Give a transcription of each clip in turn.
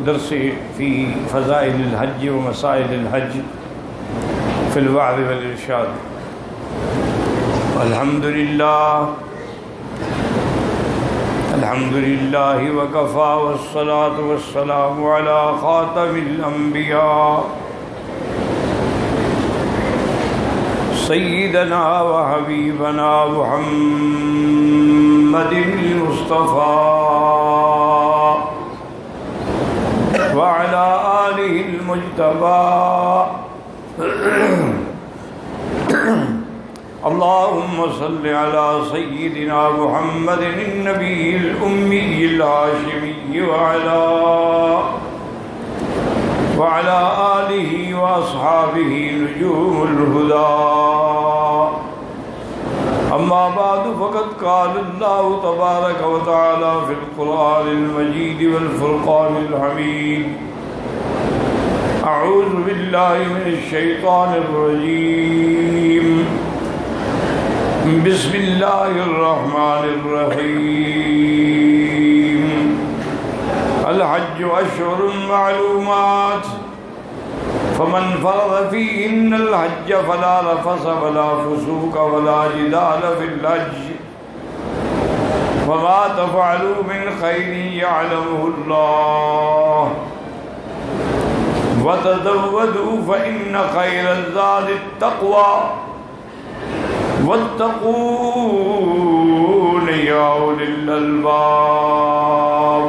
درس في فضائل الحج ومسائل الحج في الوعظ والإرشاد. الحمد لله وكفى والصلاة والسلام على خاتم الأنبياء سيدنا وحبيبنا محمد المصطفى وعلى آله المجتبى. اللهم صل على سيدنا محمد النبي الأمي الهاشمي وعلى آله وأصحابه نجوم الهدى. أما بعد فقد قال الله تبارك وتعالى في القرآن المجيد والفرقان الحميد: أعوذ بالله من الشيطان الرجيم. بسم الله الرحمن الرحيم. الحج أشهر معلومات فمن فرض فيهن الحج فلا رفث ولا فسوق ولا جدال في الحج وما تفعلوا من خير يعلمه الله وتزودوا فإن خير الزاد التقوى واتقون يا أولي الألباب.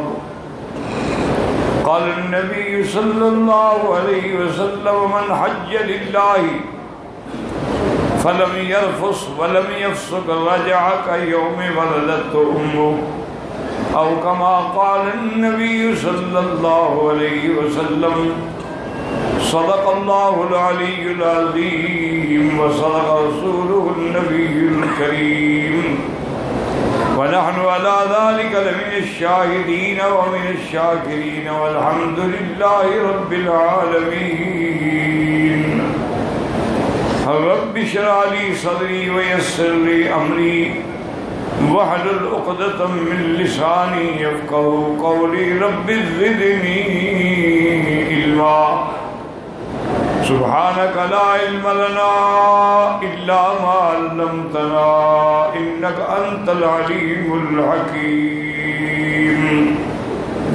قال النبي صلى الله عليه وسلم: من حج لله فلم يرفث ولم يفسق رجع كيوم ولدته أمه، أو كما قال النبي صلى الله عليه وسلم. صدق الله العلي العظيم وصدق رسوله النبي الكريم، ونحن على ذلك لمن الشاهدين ومن الشاكرين، والحمد لله رب العالمين. رب اشرح لي صدري ويسر لي أمري واحلل عقدة من لساني يفقهوا قولي. رب زدني علما سبحانك لا علم لنا إلا ما علمتنا إنك أنت العليم الحكيم.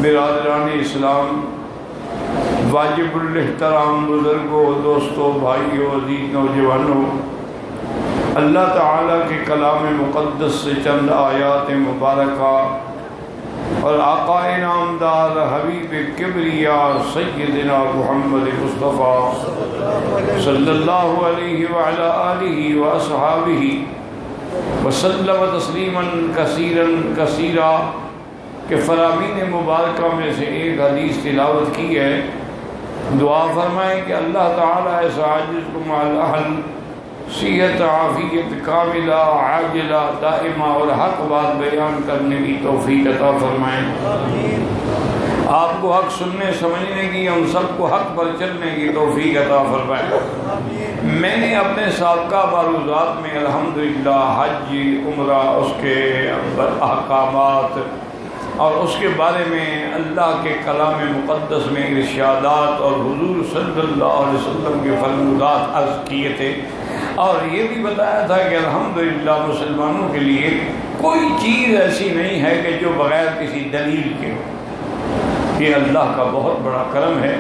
برادران اسلام، واجب الاحترام بزرگوں، دوستوں، بھائیوں، عزیز نوجوانوں، اللہ تعالیٰ کے کلام مقدس سے چند آیات مبارکہ اور آقا انعامدار حبیب کبریا سیدنا محمد مصطفیٰ صلی اللہ علیہ وعلی آلہ واصحابہ وسلم تسلیما کثیرا کثیرا کہ فرامین مبارکہ میں سے ایک حدیث تلاوت کی ہے. دعا فرمائیں کہ اللہ تعالیٰ اس عاجز کو مع الاہل صحت، عافیت کاملہ عاجلہ دائمہ اور حق بات بیان کرنے کی توفیق عطا فرمائیں. آپ کو حق سننے سمجھنے کی، ہم سب کو حق پر چلنے کی توفیق عطا فرمائیں. میں نے اپنے سابقہ معروضات میں الحمدللہ حج، عمرہ، اس کے احکامات اور اس کے بارے میں اللہ کے کلام مقدس میں ارشادات اور حضور صلی اللہ علیہ وسلم کے فرمودات عرض کیے تھے، اور یہ بھی بتایا تھا کہ الحمدللہ مسلمانوں کے لیے کوئی چیز ایسی نہیں ہے کہ جو بغیر کسی دلیل کے ہو. یہ اللہ کا بہت بڑا کرم ہے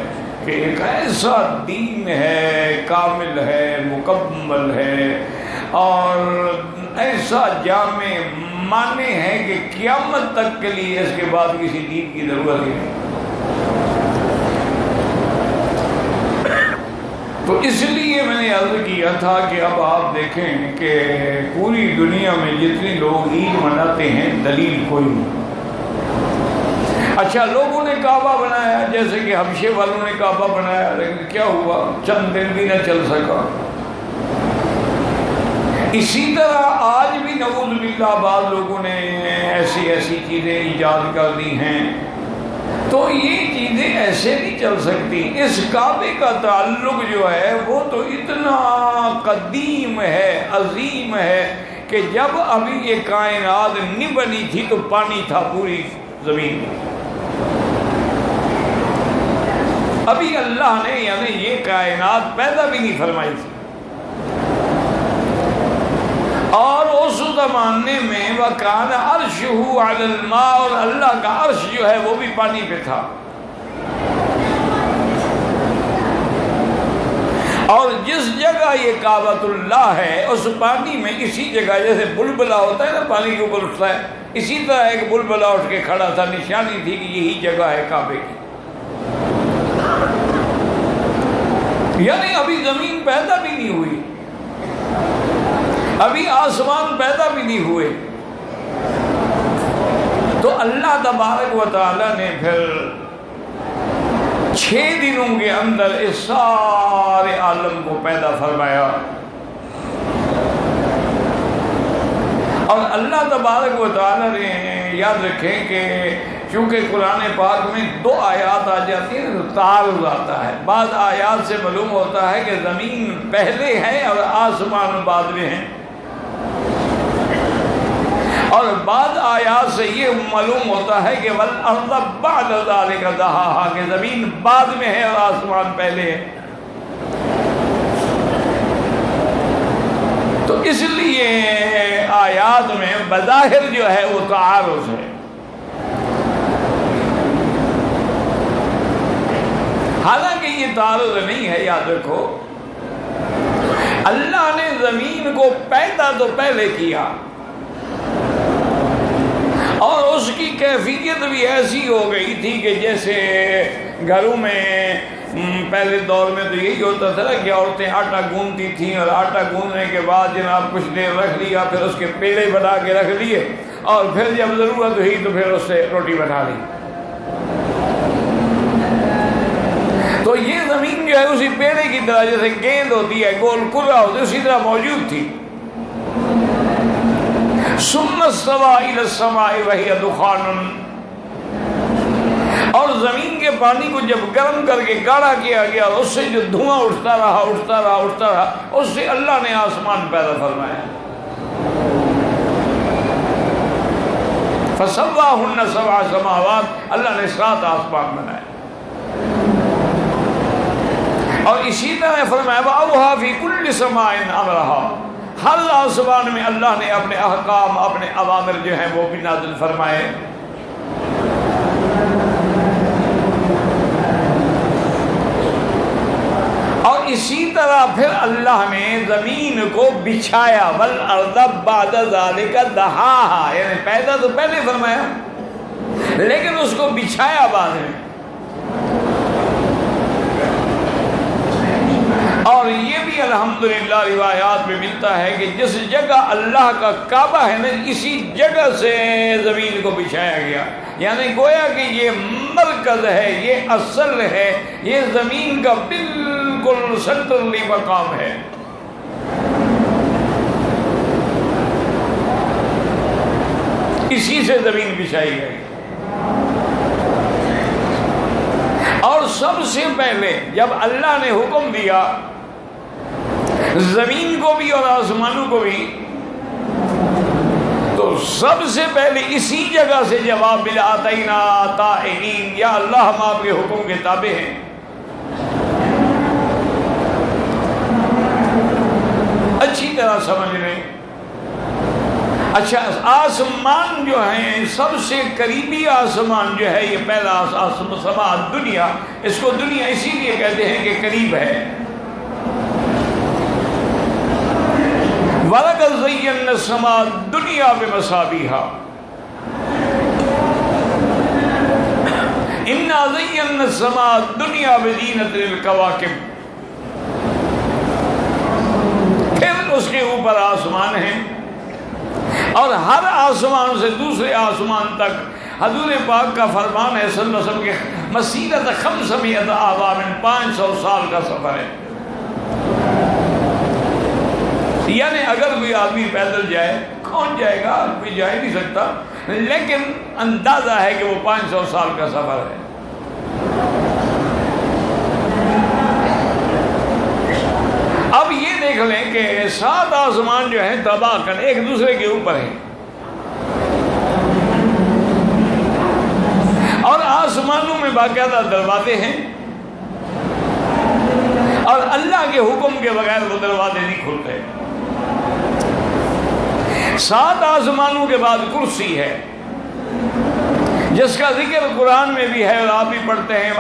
کہ ایک ایسا دین ہے، کامل ہے، مکمل ہے، اور ایسا جامع معنی ہے کہ قیامت تک کے لیے اس کے بعد کسی دین کی ضرورت ہی نہیں. تو اس لیے میں نے عرض کیا تھا کہ اب آپ دیکھیں کہ پوری دنیا میں جتنے لوگ عید مناتے ہیں دلیل کوئی نہیں. اچھا، لوگوں نے کعبہ بنایا، جیسے کہ حبشے والوں نے کعبہ بنایا، لیکن کیا ہوا؟ چند دن بھی نہ چل سکا. اسی طرح آج بھی نعوذ باللہ بعض لوگوں نے ایسی چیزیں ایجاد کر دی ہیں. تو یہ چیزیں ایسے نہیں چل سکتی. اس کعبے کا تعلق جو ہے وہ تو اتنا قدیم ہے، عظیم ہے، کہ جب ابھی یہ کائنات نہیں بنی تھی تو پانی تھا پوری زمین میں. ابھی اللہ نے یعنی یہ کائنات پیدا بھی نہیں فرمائی تھی. اور اس زمانے میں وَكَانَ عَرْشُهُ عَلَى الْمَاءِ، اور اللہ کا عرش جو ہے وہ بھی پانی پہ تھا. اور جس جگہ یہ کعبۃ اللہ ہے اس پانی میں اسی جگہ جیسے بلبلہ ہوتا ہے نا پانی کے اوپر اٹھتا ہے، اسی طرح ایک بلبلہ اٹھ کے کھڑا تھا، نشانی تھی کہ یہی جگہ ہے کعبے کی. یعنی ابھی زمین پیدا بھی نہیں ہوئی، ابھی آسمان پیدا بھی نہیں ہوئے. تو اللہ تبارک و تعالی نے پھر 6 دنوں کے اندر اس سارے عالم کو پیدا فرمایا. اور اللہ تبارک و تعالی نے یاد رکھیں کہ چونکہ قرآن پاک میں 2 آیات آ جاتی ہیں تو تعارض آتا ہے. بعض آیات سے معلوم ہوتا ہے کہ زمین پہلے ہے اور آسمان بعد میں ہے، اور بعض آیات سے یہ معلوم ہوتا ہے کہ وَالْأَرْضَ بَعْدَ ذَلِكَ دَحَاهَا، کہ زمین بعد میں ہے اور آسمان پہلے ہے. تو اس لیے آیات میں بظاہر جو ہے وہ تعارض ہے. حالانکہ یہ تعارض نہیں ہے. یاد رکھو اللہ نے زمین کو پیدا تو پہلے کیا، اور اس کی کیفیت بھی ایسی ہو گئی تھی کہ جیسے گھروں میں پہلے دور میں تو یہی ہوتا تھا کہ عورتیں آٹا گوندتی تھیں، اور آٹا گوندنے کے بعد جناب کچھ دیر رکھ لیا، پھر اس کے پیڑے بنا کے رکھ لیے، اور پھر جب ضرورت ہوئی تو پھر اس سے روٹی بنا لی. تو یہ زمین جو ہے اسی پیڑے کی طرح جیسے گیند ہوتی ہے گول کرہ ہوتی ہے اسی طرح موجود تھی. ثم استوى الى السماء وهي دخان، اور زمین کے پانی کو جب گرم کر کے گاڑھا کیا گیا اس سے جو دھواں اٹھتا رہا اس سے اللہ نے آسمان پیدا فرمایا. فسواهن 7 سماوات، اللہ نے 7 آسمان بنائے. اور اسی طرح فرمایا وَأَوْحَىٰ فِي كُلِّ سَمَاءٍ أَمْرَهَا، ہر آسمان میں اللہ نے اپنے احکام اپنے اوامر جو ہیں وہ بھی نازل فرمائے. اور اسی طرح پھر اللہ نے زمین کو بچھایا. وَالْأَرْضَ بَعْدَ ذَلِكَ دَحَاهَا، یعنی پیدا تو پہلے فرمایا لیکن اس کو بچھایا بعد میں. اور یہ بھی الحمدللہ روایات میں ملتا ہے کہ جس جگہ اللہ کا کعبہ ہے نا اسی جگہ سے زمین کو بچھایا گیا. یعنی گویا کہ یہ مرکز ہے، یہ اصل ہے، یہ زمین کا بالکل سنٹرلی مقام ہے. اسی سے زمین بچھائی گئی. اور سب سے پہلے جب اللہ نے حکم دیا زمین کو بھی اور آسمانوں کو بھی تو سب سے پہلے اسی جگہ سے جواب ملا آتینا طائعین، یا اللہ ہم آپ کے حکم کے تابع ہیں. اچھی طرح سمجھ لیں. اچھا آسمان جو ہیں سب سے قریبی آسمان جو ہے یہ پہلا سما دنیا، اس کو دنیا اسی لیے کہتے ہیں کہ قریب ہے. وَلَقَدْ زَيَّنَّا السَّمَاءَ الدُّنْيَا بِمَصَابِيحَ إِنَّا زَيَّنَّا السَّمَاءَ الدُّنْيَا بِزِينَةٍ لِلْكَوَاكِبِ. پھر اس کے اوپر آسمان ہیں، اور ہر آسمان سے دوسرے آسمان تک حضور پاک کا فرمان ہے صلی اللہ علیہ وسلم کہ مسیرت 500 اعوام، 500 سال کا سفر ہے. یعنی اگر کوئی آدمی پیدل جائے کون جائے گا، کوئی جا ہی نہیں سکتا، لیکن اندازہ ہے کہ وہ 500 سال کا سفر ہے. اب یہ دیکھ لیں کہ 7 آسمان جو ہیں طباقاً ایک دوسرے کے اوپر ہیں، اور آسمانوں میں باقاعدہ دروازے ہیں. اور اللہ کے حکم کے بغیر وہ دروازے نہیں کھلتے۔ 7 آسمانوں کے بعد کرسی ہے، جس کا ذکر قرآن میں بھی ہے اور آپ بھی پڑھتے ہیں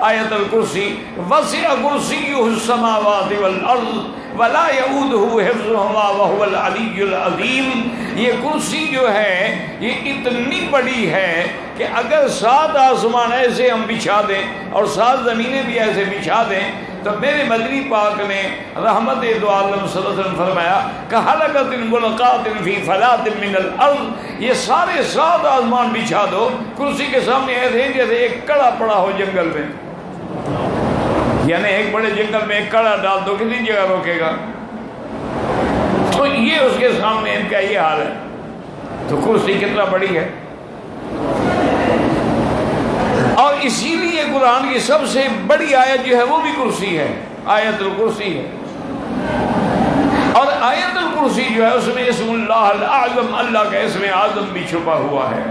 آیت الکرسی، وسع کرسیہ السماوات والارض ولا یؤودہ حفظہما وہو العلی العظیم۔ یہ کرسی جو ہے یہ اتنی بڑی ہے کہ اگر 7 آسمان ایسے ہم بچھا دیں اور 7 زمینیں بھی ایسے بچھا دیں تو میرے مدنی پاک نے رحمت دو عالم صلی اللہ علیہ وسلم فرمایا کہ حلقۃ ملقات فی فلاۃ من الارض، یہ سارے 7 آسمان بچھا دو کرسی کے سامنے ایسے ہیں جیسے ایک کڑا پڑا ہو جنگل میں، یعنی ایک بڑے جنگل میں ایک کڑا ڈال دو کتنی جگہ روکے گا؟ تو یہ اس کے سامنے ان کا یہ حال ہے، تو کرسی کتنا بڑی ہے۔ اور اسی لیے قرآن کی سب سے بڑی آیت جو ہے وہ بھی کرسی ہے، آیت الکرسی ہے۔ اور آیت الکرسی جو ہے اس میں اسم اللہ الاعظم، اللہ کا اسم اعظم بھی چھپا ہوا ہے۔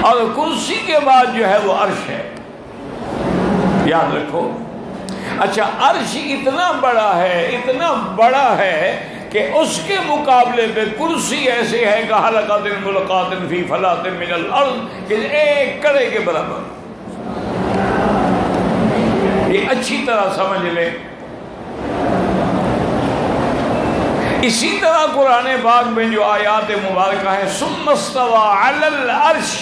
اور کرسی کے بعد جو ہے وہ عرش ہے، یاد رکھو۔ اچھا، عرش اتنا بڑا ہے، اتنا بڑا ہے کہ اس کے مقابلے پہ کرسی ایسے ہے کہ حلقۃ ملقات فی فلاۃ من الارض، کہ ایک کڑے کے برابر۔ یہ اچھی طرح سمجھ لیں۔ اسی طرح قرآن پاک میں جو آیات مبارکہ ہیں، ثم استوى علی العرش،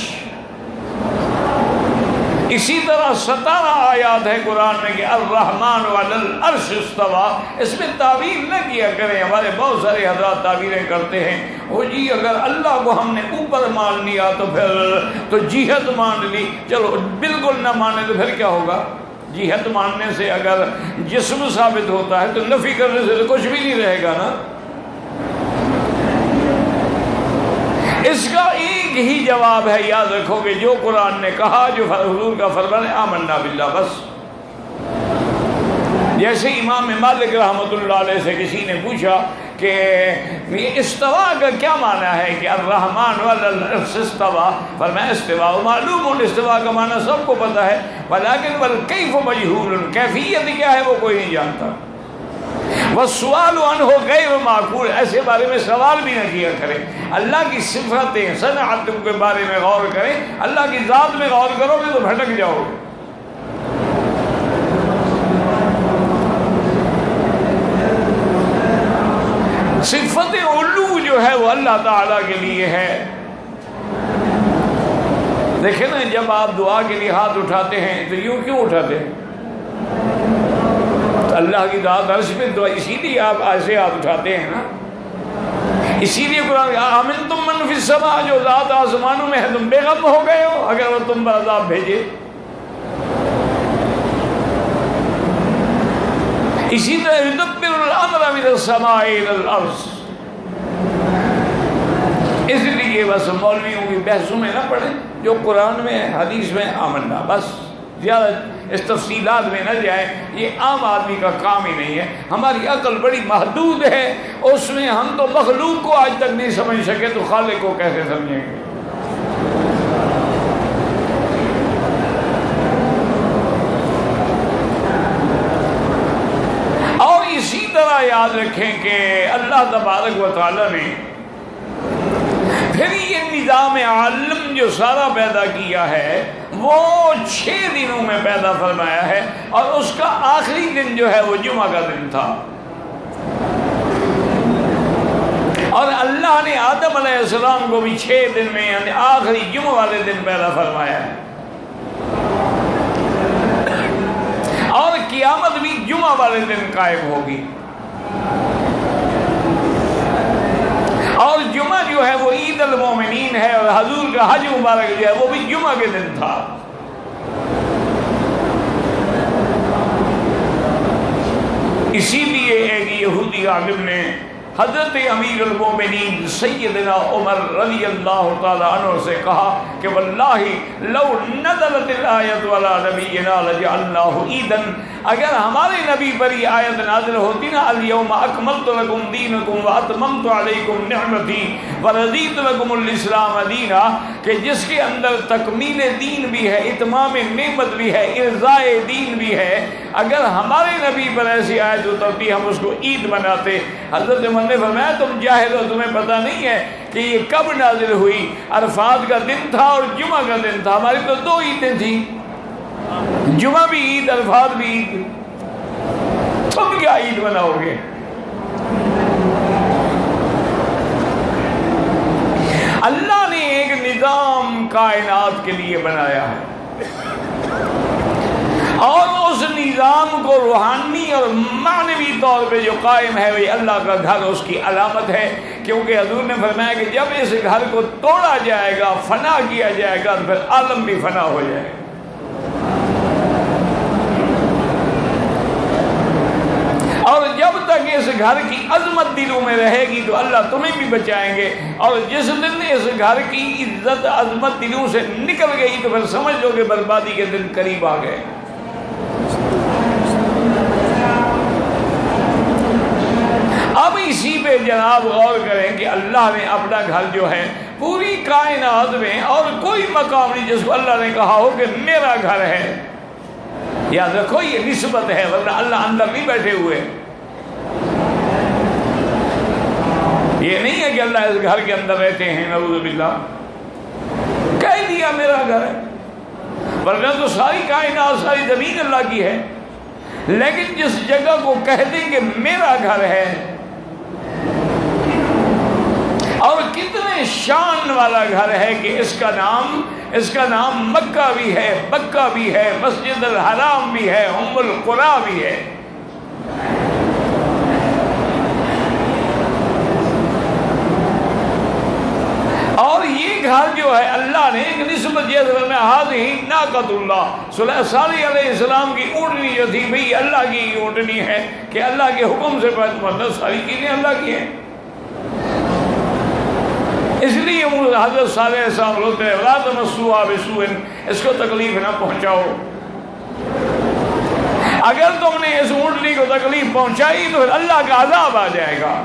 اسی طرح 17 آیات ہے قرآن میں کہ الرحمن علی العرش استوى۔ اس میں تعبیر نہ کیا کریں، ہمارے بہت سارے حضرات تعبیریں کرتے ہیں، وہ جی اگر اللہ کو ہم نے اوپر مان لیا تو پھر تو جہت مان لی، چلو بالکل نہ مانے تو پھر کیا ہوگا؟ جہت ماننے سے اگر جسم ثابت ہوتا ہے تو نفی کرنے سے تو کچھ بھی نہیں رہے گا نا۔ اس کا ایک ہی جواب ہے، یاد رکھو کہ جو قرآن نے کہا، جو حضور کا فرمان ہے، آمنا باللہ، بس۔ جیسے امام مالک رحمۃ اللہ علیہ سے کسی نے پوچھا کہ یہ استوا کا کیا معنی ہے کہ الرحمن علی العرش استوا، فرمایا استوا معلوم، استوا کا معنی سب کو پتہ ہے، ولیکن والکیف مجہول، کیفیت کیا ہے وہ کوئی نہیں جانتا۔ والسؤال عنہ غیر معقول، ایسے بارے میں سوال بھی نہ کیا کریں۔ اللہ کی صفتیں، صنعت کے بارے میں غور کریں، اللہ کی ذات میں غور کرو گے تو بھٹک جاؤ گے۔ صفت علو جو ہے وہ اللہ تعالیٰ کے لیے ہے۔ دیکھیں نا، جب آپ دعا کے لیے ہاتھ اٹھاتے ہیں تو یوں کیوں اٹھاتے ہیں؟ اللہ کی ذات عرش پہ، تو اسی لیے آپ ایسے ہاتھ اٹھاتے ہیں نا۔ اسی لیے قرآن آمنتم من فی السماء، جو ذات آسمانوں میں ہے تم بے غم ہو گئے ہو اگر وہ تم پر عذاب بھیجے۔ اسی طرح یدبر الامر من السماء الى الارض، اس لیے بس مولویوں کی بحثوں میں نہ پڑھیں، جو قرآن میں حدیث میں آمنا، بس زیادہ اس تفصیلات میں نہ جائے، یہ عام آدمی کا کام ہی نہیں ہے۔ ہماری عقل بڑی محدود ہے، اس میں ہم تو مخلوق کو آج تک نہیں سمجھ سکے تو خالق کو کیسے سمجھیں گے؟ اور اسی طرح یاد رکھیں کہ اللہ تبارک و تعالی نے پھر یہ نظام عالم جو سارا پیدا کیا ہے وہ 6 دنوں میں پیدا فرمایا ہے، اور اس کا آخری دن جو ہے وہ جمعہ کا دن تھا۔ اور اللہ نے آدم علیہ السلام کو بھی 6 دن میں، یعنی آخری جمعہ والے دن پیدا فرمایا ہے، اور قیامت بھی جمعہ والے دن قائم ہوگی۔ اور جمعہ جو ہے وہ عید المومنین ہے، اور حضور کا حج مبارک جو ہے وہ بھی جمعہ کے دن تھا۔ اسی لیے ایک یہودی عالم نے حضرت امیر المومنین سیدنا عمر رضی اللہ تعالی عنہ سے کہا کہ واللہ لو نزلت الآیت علی نبینا لجعلناہ عیدا، اگر ہمارے نبی پر یہ آیت نازل ہوتی نا الیوم اکملت لکم دینکم واتممت علیکم نعمتی ورضیت لکم الاسلام دینا، کہ جس کے اندر تکمیل دین بھی ہے، اتمام نعمت بھی ہے، ارضاء دین بھی ہے، اگر ہمارے نبی پر ایسی آیت اترتی ہم اس کو عید مناتے۔ حضرت عمر نے فرمایا تم جاہل ہو، تمہیں پتہ نہیں ہے کہ یہ کب نازل ہوئی؟ عرفات کا دن تھا اور جمعہ کا دن تھا، ہماری تو دو عیدیں تھیں، جمعہ بھی عید، عرفات بھی عید، تم کیا عید مناؤ گے؟ اللہ نے ایک نظام کائنات کے لیے بنایا ہے، اور اس نظام کو روحانی اور معنوی طور پہ جو قائم ہے وہ اللہ کا گھر اس کی علامت ہے، کیونکہ حضور نے فرمایا کہ جب اس گھر کو توڑا جائے گا، فنا کیا جائے گا، پھر عالم بھی فنا ہو جائے گا۔ اور جب تک اس گھر کی عظمت دلوں میں رہے گی تو اللہ تمہیں بھی بچائیں گے، اور جس دن اس گھر کی عزت عظمت دلوں سے نکل گئی تو پھر سمجھ لو کہ بربادی کے دن قریب آ گئے۔ اب اسی پہ جناب غور کریں کہ اللہ نے اپنا گھر جو ہے پوری کائنات میں اور کوئی مقام نہیں جس کو اللہ نے کہا ہو کہ میرا گھر ہے۔ یاد رکھو یہ نسبت ہے، ورنہ اللہ اندر نہیں بیٹھے ہوئے۔ یہ نہیں ہے کہ اللہ اس گھر کے اندر رہتے ہیں، نعوذ باللہ، کہہ دیا میرا گھر ہے، ورنہ تو ساری کائنات، ساری زمین اللہ کی ہے۔ لیکن جس جگہ کو کہہ دیں کہ میرا گھر ہے، اور کتنے شان والا گھر ہے کہ اس کا نام مکہ بھی ہے، بکہ بھی ہے، مسجد الحرام بھی ہے، ام القریٰ بھی ہے۔ اور یہ گھر جو ہے اللہ نے ایک نسبت جیسے میں ہی ناقۃ اللہ صالح علیہ السلام کی اونٹنی جو تھی، بھئی اللہ کی اونٹنی ہے کہ اللہ کے حکم سے مطلب ساری چیزیں اللہ کی ہیں، اس لیے حضرت صالح علیہ السلام روتے ہیں وَلَا تَمَسُّوهَا بِسُوءٍ، اس کو تکلیف نہ پہنچاؤ۔ اگر تم نے اس اونٹنی کو تکلیف پہنچائی تو پھر اللہ کا عذاب آ جائے گا۔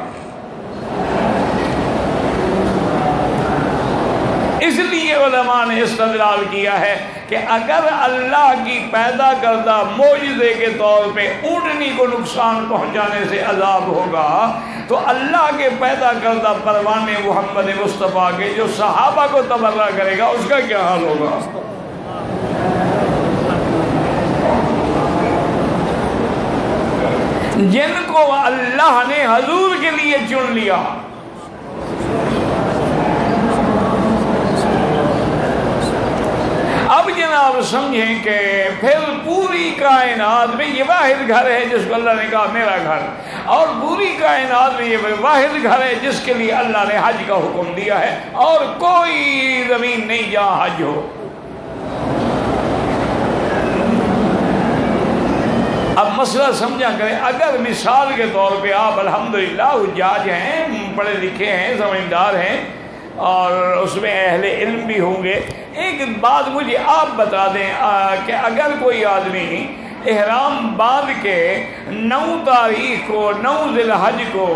اس لیے علماء نے استدلال کیا ہے کہ اگر اللہ کی پیدا کردہ معجزے کے طور پہ اونٹنی کو نقصان پہنچانے سے عذاب ہوگا تو اللہ کے پیدا کردہ پروانے محمد مصطفیٰ کے جو صحابہ کو تبرہ کرے گا اس کا کیا حال ہوگا؟ جن کو اللہ نے حضور کے لیے چن لیا، اب جناب سمجھیں کہ پھر پوری کائنات میں یہ واحد گھر ہے جس کو اللہ نے کہا میرا گھر، اور پوری کائنات میں یہ واحد گھر ہے جس کے لیے اللہ نے حج کا حکم دیا ہے، اور کوئی زمین نہیں جہاں حج ہو۔ اب مسئلہ سمجھا کریں، اگر مثال کے طور پہ آپ الحمدللہ حجاج ہیں، پڑھے لکھے ہیں، سمجھدار ہیں، اور اس میں اہل علم بھی ہوں گے، ایک بات مجھے آپ بتا دیں کہ اگر کوئی آدمی احرام باندھ کے 9 تاریخ کو 9 ذی الحج کو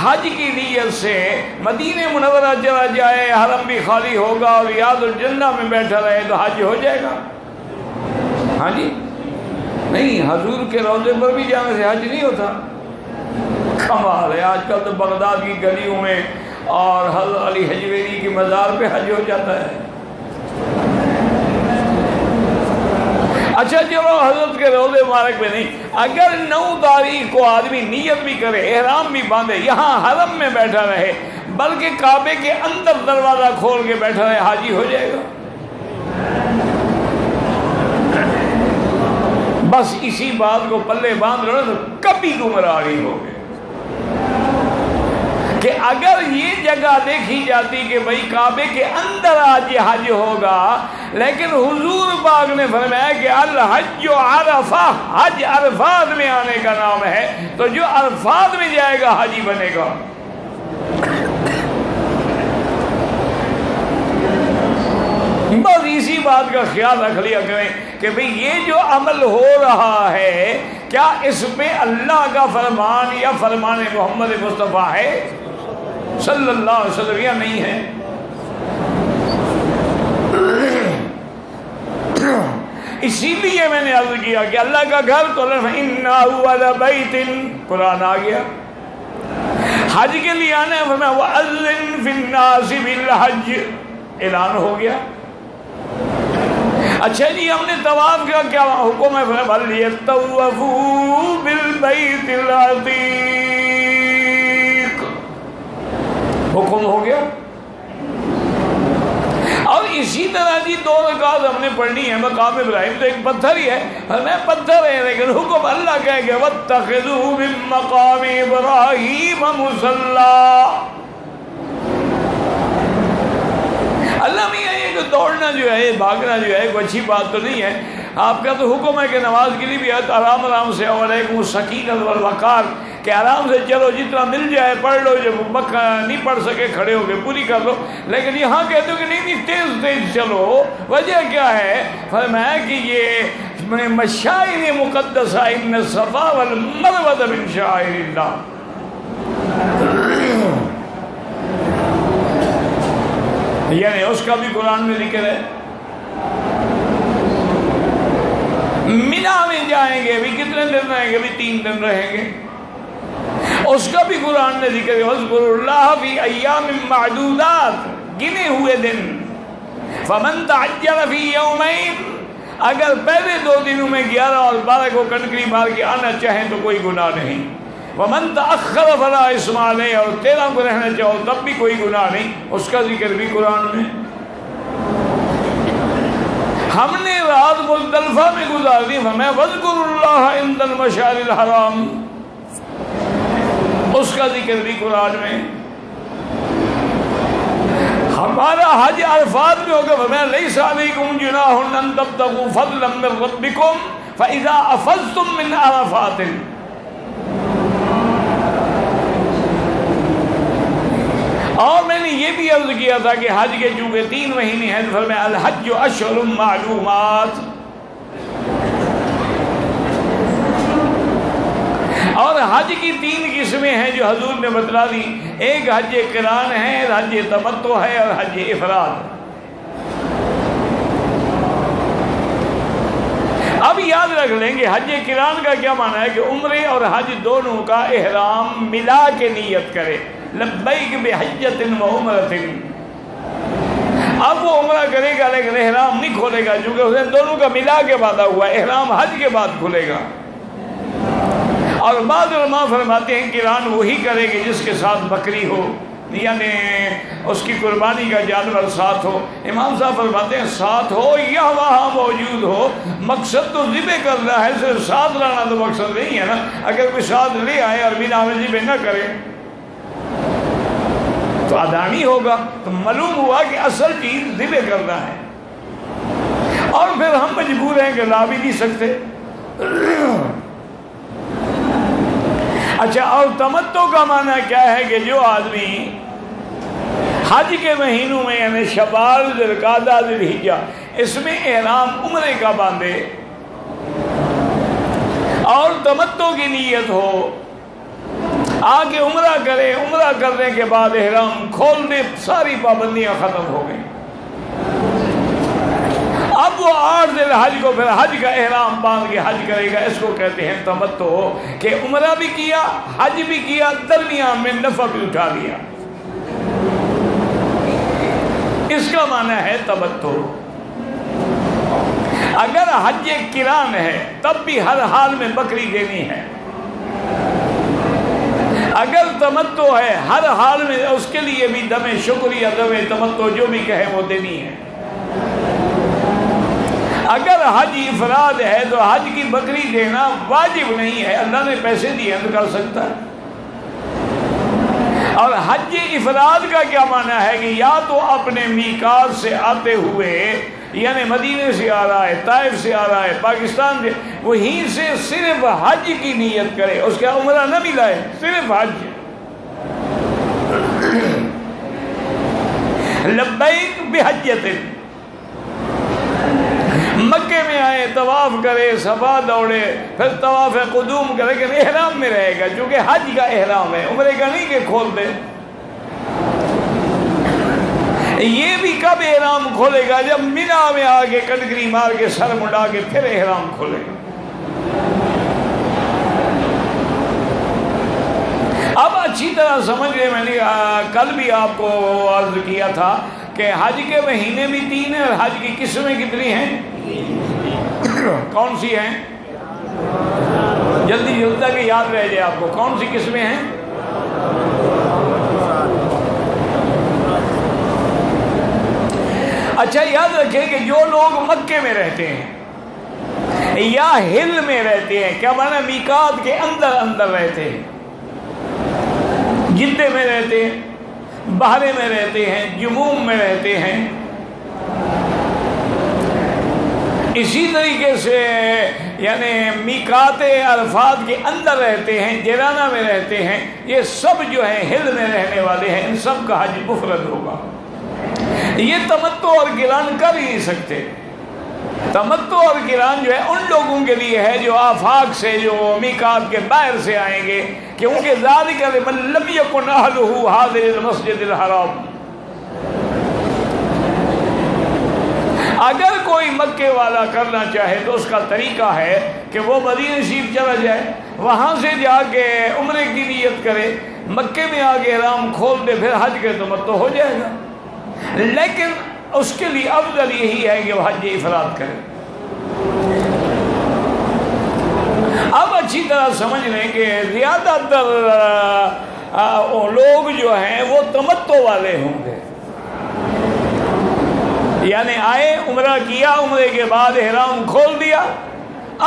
حج کی نیت سے مدینہ منورہ چلا جائے، حرم بھی خالی ہوگا اور ریاض الجنہ میں بیٹھا رہے تو حج ہو جائے گا؟ ہاں جی، نہیں، حضور کے روضے پر بھی جانے سے حج نہیں ہوتا۔ کمال ہے، آج کل تو بغداد کی گلیوں میں اور حضرت علی حجویری کی مزار پہ حج ہو جاتا ہے۔ اچھا چلو حضرت کے روضے مبارک میں نہیں، اگر 9 تاریخ کو آدمی نیت بھی کرے، احرام بھی باندھے، یہاں حرم میں بیٹھا رہے، بلکہ کعبے کے اندر دروازہ کھول کے بیٹھا رہے، حاجی ہو جائے گا؟ بس اسی بات کو پلے باندھ لو تو کبھی گمراہ نہیں ہوگے، کہ اگر یہ جگہ دیکھی جاتی کہ بھئی کعبے کے اندر آج یہ حج ہوگا، لیکن حضور پاک نے فرمایا کہ الحج عرفہ، حج عرفات میں آنے کا نام ہے، تو جو عرفات میں جائے گا حاجی بنے گا۔ بس اسی بات کا خیال رکھ لیا کریں کہ بھئی یہ جو عمل ہو رہا ہے کیا اس پہ اللہ کا فرمان یا فرمان محمد مصطفیٰ ہے صلی اللہ علیہ وسلم یا نہیں ہے؟ اسی لیے میں نے عرض کیا کہ اللہ کا گھر تو إِنَّهُ لَبَيْتٍ قرآن آ گیا، حج کے لیے آنا ہے فرمایا وَأَذِّن فِي النَّاسِ بِالْحَجِّ، اعلان ہو گیا۔ اچھا جی ہم نے طواف کا کیا حکم ہے؟ فَلْيَطَّوَّفُوا بِالْبَيْتِ الْعَتِيقِ، حکم ہو گیا۔ اور اسی طرح جی 2 رکعت ہم نے پڑھنی ہے مقام ابراہیم، تو ایک پتھر ہی ہے، میں پتھر ہے لیکن حکم اللہ کہے گا وَاتَّخِذُوا مِن مَّقَامِ إِبْرَاهِيمَ مُصَلًّى۔ اللہ میاں یہ کہ دوڑنا جو ہے، بھاگنا جو ہے کوئی اچھی بات تو نہیں ہے، آپ کا تو حکم ہے کہ نماز کے لیے بھی آرام آرام سے وعلیکم السکینۃ والوقار، کہ آرام سے چلو جتنا مل جائے پڑھ لو، جب نہیں پڑھ سکے کھڑے ہو کے پوری کر لو، لیکن یہاں کہتے ہو کہ نہیں تیز تیز چلو، وجہ کیا ہے؟ فرمایا کہ یہ مشاعر مقدسہ ان الصفا والمروہ من شعائر اللہ، یعنی اس کا بھی قرآن میں ذکر ہے۔ مینا میں جائیں گے بھی کتنے دن رہیں گے؟ بھی 3 دن رہیں گے، اس کا بھی قرآن نے ذکر ہے وَاذْكُرُوا اللَّهَ فِي أَيَّامٍ مَّعْدُودَاتٍ، گنے ہوئے دن۔ فَمَن تَعَجَّلَ فِي يَوْمَيْنِ، اگر پہلے 2 دنوں میں 11 اور 12 کو کنکری مار کے آنا چاہیں تو کوئی گناہ نہیں۔ وَمَن تَأَخَّرَ فَلَا إِثْمَ عَلَيْهِ، اور 13 کو رہنا چاہو تب بھی کوئی گناہ نہیں، اس کا ذکر بھی قرآن میں۔ ہم نے رات مزدلفہ میں گزار دی، ہمیں وَاذْكُرُوا اللَّهَ عِندَ الْمَشْعَرِ الْحَرَامِ، اس کا ذکر بھی قرآن میں۔ ہمارا حج عرفات میں ہوگا، ہمیں لَيْسَ عَلَيْكُمْ جُنَاحٌ أَن تَبْتَغُوا فَضْلًا مِّن رَّبِّكُمْ فَإِذَا أَفَضْتُم مِّنْ عَرَفَاتٍ۔ اور میں نے یہ بھی عرض کیا تھا کہ حج کے چونکہ 3 مہینے ہیں تو فرمایا الحج اشہر معلومات، اور حج کی 3 قسمیں ہیں جو حضور نے بتلا دی، ایک حج قران ہے، حج تمتع ہے اور حج افراد۔ اب یاد رکھ لیں گے حج قران کا کیا معنی ہے کہ عمرے اور حج دونوں کا احرام ملا کے نیت کرے، لبیک بحجۃ و عمرۃ۔ اب وہ عمرہ کرے گا لیکن احرام نہیں کھولے گا، چونکہ اس نے دونوں کا ملا کے باندھا ہوا ہے، احرام حج کے بعد کھلے گا۔ اور بعض علماء فرماتے ہیں قران وہی کرے گی جس کے ساتھ بکری ہو، یعنی اس کی قربانی کا جانور ساتھ ہو۔ امام صاحب فرماتے ہیں ساتھ ہو یا وہاں موجود ہو، مقصد تو ذبح کرنا ہے، صرف ساتھ لانا تو مقصد نہیں ہے نا۔ اگر کوئی ساتھ لے آئے اور بنا میں ذبح نہ کرے تو ادانی ہوگا، تو معلوم ہوا کہ اصل چیز ذبح کرنا ہے، اور پھر ہم مجبور ہیں کہ لا بھی نہیں سکتے۔ اچھا، اور تمتع کا معنی کیا ہے کہ جو آدمی حج کے مہینوں میں یعنی شوال، ذوالقعدہ، ذوالحجہ، اس میں احرام عمرے کا باندھے اور تمتع کی نیت ہو، آگے عمرہ کرے، عمرہ کرنے کے بعد احرام کھول دے، ساری پابندیاں ختم ہو گئیں۔ اب وہ 8 دن حج کو پھر حج کا احرام باندھ کے حج کرے گا، اس کو کہتے ہیں تمتع، کہ عمرہ بھی کیا، حج بھی کیا، درمیان میں نفع بھی اٹھا لیا، اس کا معنی ہے تمتع۔ اگر حج قران ہے تب بھی ہر حال میں بکری دینی ہے، اگر تمتع ہے ہر حال میں اس کے لیے بھی دم شکر یا دم تمتع جو بھی کہے وہ دینی ہے۔ اگر حج افراد ہے تو حج کی بکری دینا واجب نہیں ہے، اللہ نے پیسے دیے تو کر سکتا ہے۔ اور حج افراد کا کیا معنی ہے کہ یا تو اپنے میقات سے آتے ہوئے، یعنی مدینے سے آ رہا ہے، طائف سے آ رہا ہے، پاکستان سے، وہیں سے صرف حج کی نیت کرے، اس کا عمرہ نہ بھی لائے، صرف حج۔ لبیک بحجۃ، مکے میں آئے طواف کرے صفا دوڑے پھر طواف قدوم کرے کہ احرام میں رہے گا چونکہ حج کا احرام ہے، عمرے کا نہیں کہ کھول دے۔ یہ بھی کب احرام کھولے گا؟ جب مینا میں آ کے کنکری مار کے سر مڈا کے پھر احرام کھولے گا۔ اب اچھی طرح سمجھ لیں، میں نے کل بھی آپ کو عرض کیا تھا کہ حج کے مہینے بھی 3 ہیں اور حج کی قسمیں کتنی ہیں؟ کون سی ہیں؟ جلدی جلدی تاکہ یاد رہ جائے آپ کو، کون سی قسمیں ہیں؟ اچھا یاد رکھیں کہ جو لوگ مکے میں رہتے ہیں یا ہل میں رہتے ہیں، کیا مانا میقات کے اندر اندر رہتے ہیں، جدے میں رہتے ہیں، بحرے میں رہتے ہیں، جموم میں رہتے ہیں، اسی طریقے سے یعنی میقات عرفات کے اندر رہتے ہیں، جیرانہ میں رہتے ہیں، یہ سب جو ہیں ہل میں رہنے والے ہیں، ان سب کا حج مفرد ہوگا۔ یہ تمتع اور قران کر ہی نہیں سکتے۔ تمتع اور قران جو ہے ان لوگوں کے لیے ہے جو آفاق سے، جو میقات کے باہر سے آئیں گے، کیونکہ ذالک لمن لم یکن اہلہ حاضر المسجد الحرام۔ اگر کوئی مکے والا کرنا چاہے تو اس کا طریقہ ہے کہ وہ مدینہ شریف چلا جائے، وہاں سے جا کے عمرے کی نیت کرے، مکے میں آ کے احرام کھول دے، پھر حج کے تمتع ہو جائے گا۔ لیکن اس کے لیے افضل یہی ہے کہ وہ حج افراد کرے۔ اب اچھی طرح سمجھ لیں کہ زیادہ تر لوگ جو ہیں وہ تمتع والے ہوں گے، یعنی آئے عمرہ کیا، عمرے کے بعد احرام کھول دیا،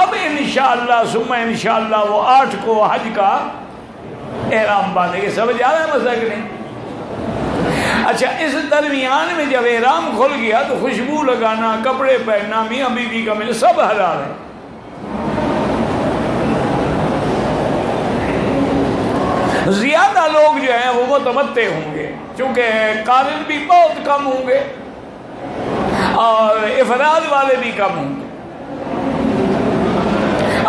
اب انشاءاللہ ثم انشاءاللہ وہ 8 کو حج کا احرام باندھیں گے۔ سمجھ آ رہا ہے مسئلہ کہ نہیں؟ اچھا اس درمیان میں جب احرام کھل گیا تو خوشبو لگانا، کپڑے پہننا، میاں بیوی کا مل سب حلال ہے۔ زیادہ لوگ جو ہیں وہ متمتع ہوں گے، چونکہ قارن بھی بہت کم ہوں گے اور افراد والے بھی کم ہوں گے۔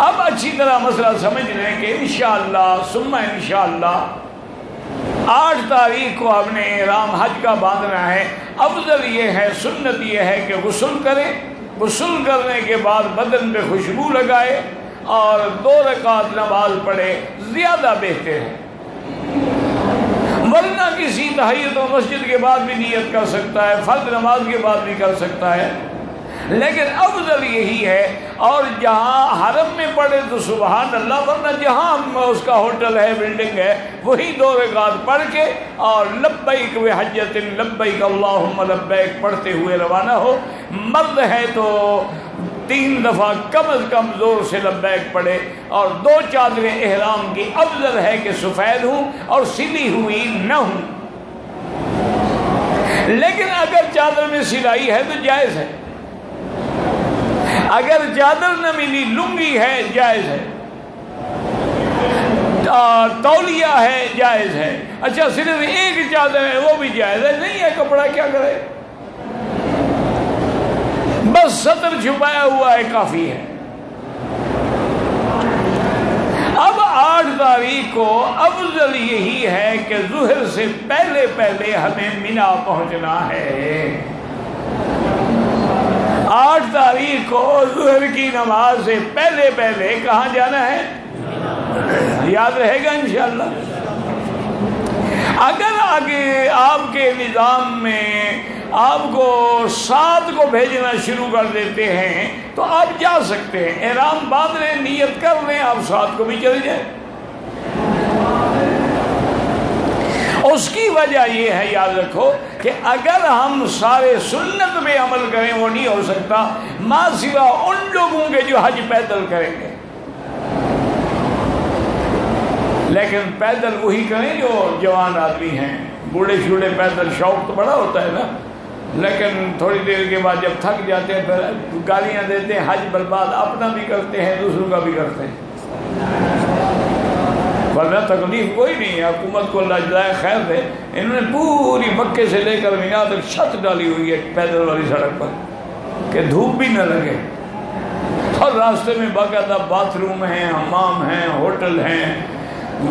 اب اچھی طرح مسئلہ سمجھ لیں کہ انشاءاللہ ثم انشاءاللہ 8 تاریخ کو ہم نے احرام حج کا باندھنا ہے۔ افضل یہ ہے، سنت یہ ہے کہ غسل کریں، غسل کرنے کے بعد بدن پہ خوشبو لگائے اور 2 رکعت نماز پڑھے، زیادہ بہتر ہے۔ ورنہ کسی تحیت و مسجد کے بعد بھی نیت کر سکتا ہے، فرض نماز کے بعد بھی کر سکتا ہے، لیکن افضل یہی ہے۔ اور جہاں حرم میں پڑھے تو سبحان اللہ، ورنہ جہاں اس کا ہوٹل ہے، بلڈنگ ہے، وہی 2 رکعت پڑھ کے اور لبیک بحجۃ لبیک اللہم لبیک پڑھتے ہوئے روانہ ہو۔ مرد ہے تو 3 دفعہ کم از کم زور سے لبیک پڑھے، اور 2 چادریں احرام کی افضل ہے کہ سفید ہوں اور سلی ہوئی نہ ہوں۔ لیکن اگر چادر میں سلائی ہے تو جائز ہے، اگر چادر نہ ملی لنگی ہے جائز ہے، تولیہ ہے جائز ہے۔ اچھا صرف ایک چادر ہے وہ بھی جائز ہے، نہیں ہے کپڑا کیا کرے، بس سطر چھپایا ہوا ہے کافی ہے۔ اب 8 تاریخ کو افضل یہی ہے کہ ظہر سے پہلے پہلے ہمیں مینا پہنچنا ہے۔ 8 تاریخ کو ظہر کی نماز سے پہلے پہلے کہاں جانا ہے؟ یاد رہے گا انشاءاللہ۔ اگر آگے آپ کے نظام میں آپ کو 7 کو بھیجنا شروع کر دیتے ہیں تو آپ جا سکتے ہیں، احرام باندھ لیں، نیت کر لیں، آپ 7 کو بھی چل جائیں۔ اس کی وجہ یہ ہے، یاد رکھو کہ اگر ہم سارے سنت پہ عمل کریں وہ نہیں ہو سکتا، ماں سوا ان لوگوں کے جو حج پیدل کریں گے۔ لیکن پیدل وہی کریں جو جوان آدمی ہیں، بوڑھے شوڑے پیدل شوق تو بڑا ہوتا ہے نا، لیکن تھوڑی دیر کے بعد جب تھک جاتے ہیں پھر گالیاں دیتے ہیں، حج برباد، اپنا بھی کرتے ہیں دوسروں کا بھی کرتے ہیں، ورنہ تکلیف کوئی نہیں ہے۔ حکومت کو اللہ جزائے خیر دے، انہوں نے پوری مکے سے لے کر مینا تک چھت ڈالی ہوئی ہے پیدل والی سڑک پر کہ دھوپ بھی نہ لگے۔ اور راستے میں باقاعدہ باتھ روم ہیں، حمام ہیں، ہوٹل ہیں،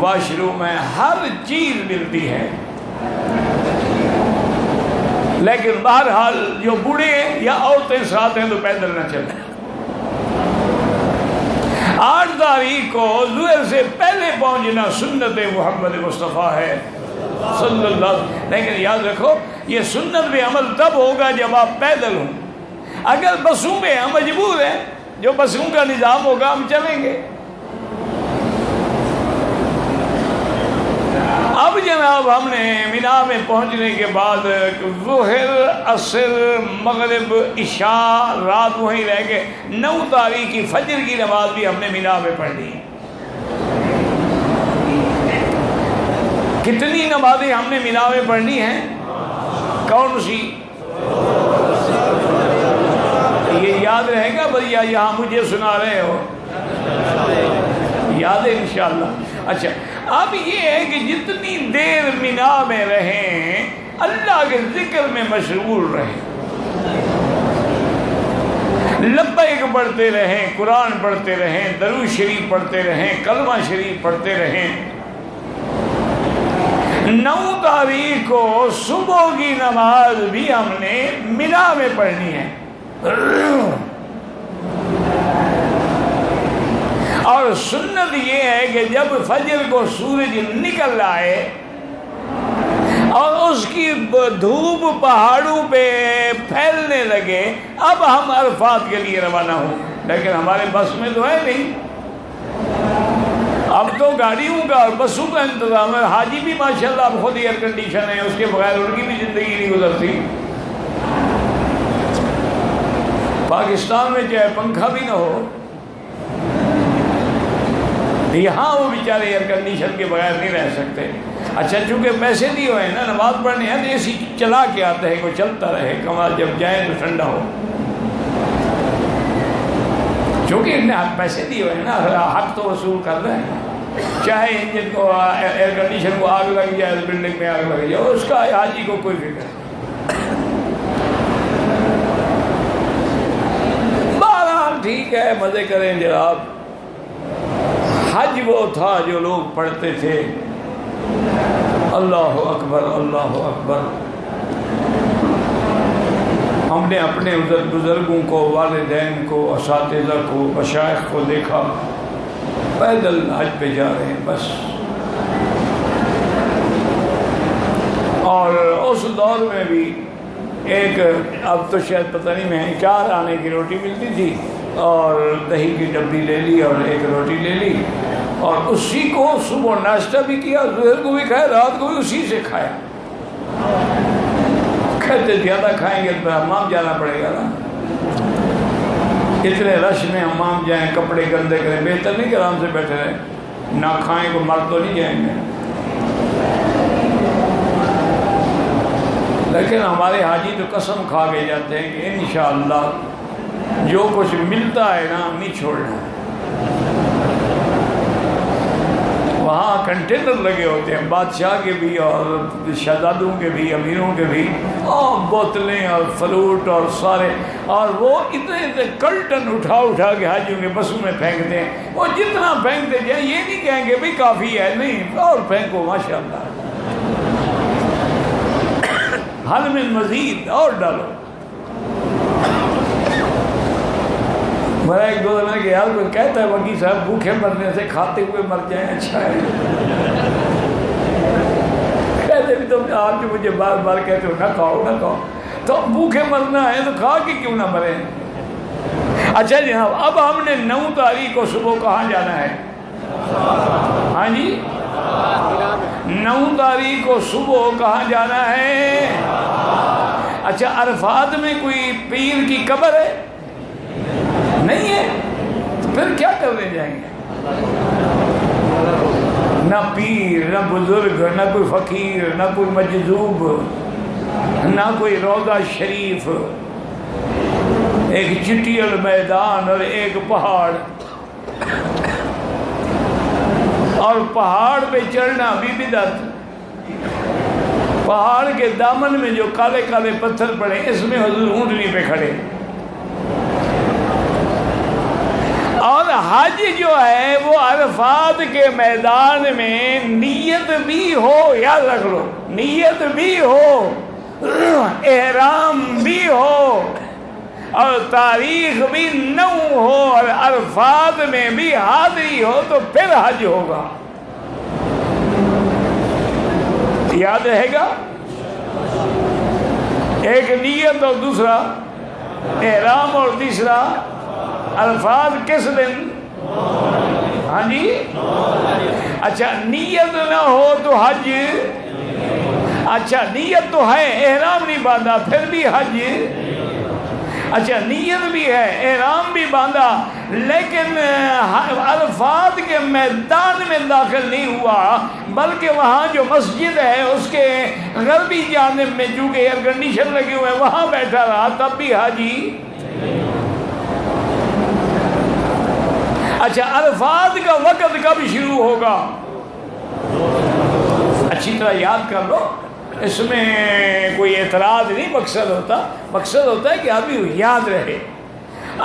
واش روم ہیں، ہر چیز ملتی ہے۔ لیکن بہرحال جو بوڑھے ہیں یا عورتیں ساتھ ہیں تو پیدل نہ چلیں۔ 8 تاریخ کو ظہر سے پہلے پہنچنا سنت محمد مصطفیٰ ہے صلی اللہ علیہ وسلم۔ لیکن یاد رکھو یہ سنت پہ عمل تب ہوگا جب آپ پیدل ہوں۔ اگر بسوں پہ ہم مجبور ہیں، جو بسوں کا نظام ہوگا ہم چلیں گے۔ اب جناب ہم نے مینا میں پہنچنے کے بعد ظہر، عصر، مغرب، عشاء رات وہیں رہ گئے۔ 9 تاریخ کی فجر کی نماز بھی ہم نے مینا میں پڑھی۔ کتنی نمازیں ہم نے مینا میں پڑھنی ہیں؟ کون سی؟ یہ یاد رہے گا بھیا؟ یہاں مجھے سنا رہے ہو؟ یاد ہے انشاءاللہ۔ اچھا، اب یہ ہے کہ جتنی دیر مینا میں رہیں اللہ کے ذکر میں مشغول رہیں، لبیک پڑھتے رہیں، قرآن پڑھتے رہیں، درود شریف پڑھتے رہیں، کلمہ شریف پڑھتے رہیں۔ 9 تاریخ کو صبح کی نماز بھی ہم نے مینا میں پڑھنی ہے، اور سنت یہ ہے کہ جب فجر کو سورج نکل آئے اور اس کی دھوپ پہاڑوں پہ پھیلنے لگے، اب ہم عرفات کے لیے روانہ ہوں۔ لیکن ہمارے بس میں تو ہے نہیں، اب تو گاڑیوں کا اور بسوں کا انتظام ہے۔ حاجی بھی ماشاءاللہ اب خود ایئر کنڈیشن ہے، اس کے بغیر ان کی بھی زندگی نہیں گزرتی۔ پاکستان میں چاہے پنکھا بھی نہ ہو، یہاں وہ بیچارے ایئر کنڈیشن کے بغیر نہیں رہ سکتے۔ اچھا، چونکہ پیسے دیے ہوئے ہیں نا، نماز پڑھنے ہیں تو اے سی چلا کے آتا ہے، کوئی چلتا رہے، کمرہ جب جائیں تو ٹھنڈا ہو۔ چونکہ انہیں پیسے دیے ہوئے ہیں نا، حق تو وصول کر رہے ہیں۔ چاہے انجن کو، ایئر کنڈیشن کو آگ لگ جائے، بلڈنگ میں آگ لگ جائے، اس کا حاجی کو کوئی فکر نہیں۔ بہرحال ٹھیک ہے، مزے کریں جناب۔ حج وہ تھا جو لوگ پڑھتے تھے اللہ اکبر اللہ اکبر۔ ہم نے اپنے بزرگوں کو، والدین کو، اساتذہ کو، مشائخ کو دیکھا پیدل حج پہ جا رہے ہیں بس۔ اور اس دور میں بھی ایک، اب تو شاید پتہ نہیں، میں 4 آنے کی روٹی ملتی تھی اور دہی کی ڈبی لے لی اور 1 روٹی لے لی، اور اسی کو صبح ناشتہ بھی کیا، ظہر کو بھی کھایا، رات کو بھی اسی سے کھایا۔ کہتے زیادہ کھائیں گے تو حمام جانا پڑے گا نا، اتنے رش میں حمام جائیں، کپڑے گندے کریں، بہتر نہیں کہ آرام سے بیٹھے رہیں، نہ کھائیں کو مر تو نہیں جائیں گے۔ لیکن ہمارے حاجی تو قسم کھا کے جاتے ہیں کہ انشاءاللہ جو کچھ ملتا ہے نا نہیں چھوڑنا۔ وہاں کنٹینر لگے ہوتے ہیں، بادشاہ کے بھی اور شہزادوں کے بھی، امیروں کے بھی، اور بوتلیں اور فروٹ اور سارے، اور وہ اتنے کلٹن اٹھا کے حاجیوں کے بسوں میں پھینکتے ہیں۔ وہ جتنا پھینکتے جائیں، یہ نہیں کہیں گے بھی کافی ہے، نہیں، اور پھینکو ماشاءاللہ، حل من مزید، اور ڈالو۔ میرا ایک دوست نے کہ یار کوئی کہتا ہے وکیل صاحب بھوکے مرنے سے کھاتے ہوئے مر جائیں اچھا ہے۔ کہتے بھی تم آپ جو مجھے بار بار کہتے ہو نہ کھاؤ نہ کھاؤ، تو بھوکے مرنا ہے تو کھا کے کیوں نہ مریں۔ اچھا جناب، اب ہم نے 9 تاریخ کو صبح کہاں جانا ہے؟ ہاں جی، 9 تاریخ کو صبح کہاں جانا ہے؟ اچھا، عرفات میں کوئی پیر کی قبر ہے؟ نہیں ہے، تو پھر کیا کرنے جائیں گے؟ نہ پیر، نہ بزرگ، نہ کوئی فقیر، نہ کوئی مجذوب، نہ کوئی روضہ شریف، ایک چٹیل میدان اور ایک پہاڑ، اور پہاڑ پہ چڑھنا بھی بدعت۔ پہاڑ کے دامن میں جو کالے کالے پتھر پڑے، اس میں حضور اونٹنی پہ کھڑے، اور حج جو ہے وہ عرفات کے میدان میں نیت بھی ہو، یاد رکھ لو، نیت بھی ہو، احرام بھی ہو، اور تاریخ بھی 9 ہو، اور عرفات میں بھی حاضری ہو، تو پھر حج ہوگا. یاد رہے گا؟ ایک نیت اور دوسرا احرام اور تیسرا عرفات. کس دن؟ ہاں جی. اچھا نیت نہ ہو تو حج. اچھا نیت تو ہے، احرام نہیں باندھا پھر بھی حج. اچھا نیت بھی ہے، احرام بھی باندھا، لیکن عرفات کے میدان میں داخل نہیں ہوا، بلکہ وہاں جو مسجد ہے اس کے غربی جانب میں چونکہ ایئر کنڈیشن لگے ہوئے ہیں وہاں بیٹھا رہا، تب بھی حاجی. اچھا عرفات کا وقت کب شروع ہوگا؟ اچھی طرح یاد کر لو، اس میں کوئی اعتراض نہیں مقصد ہوتا ہے کہ آدمی یاد رہے.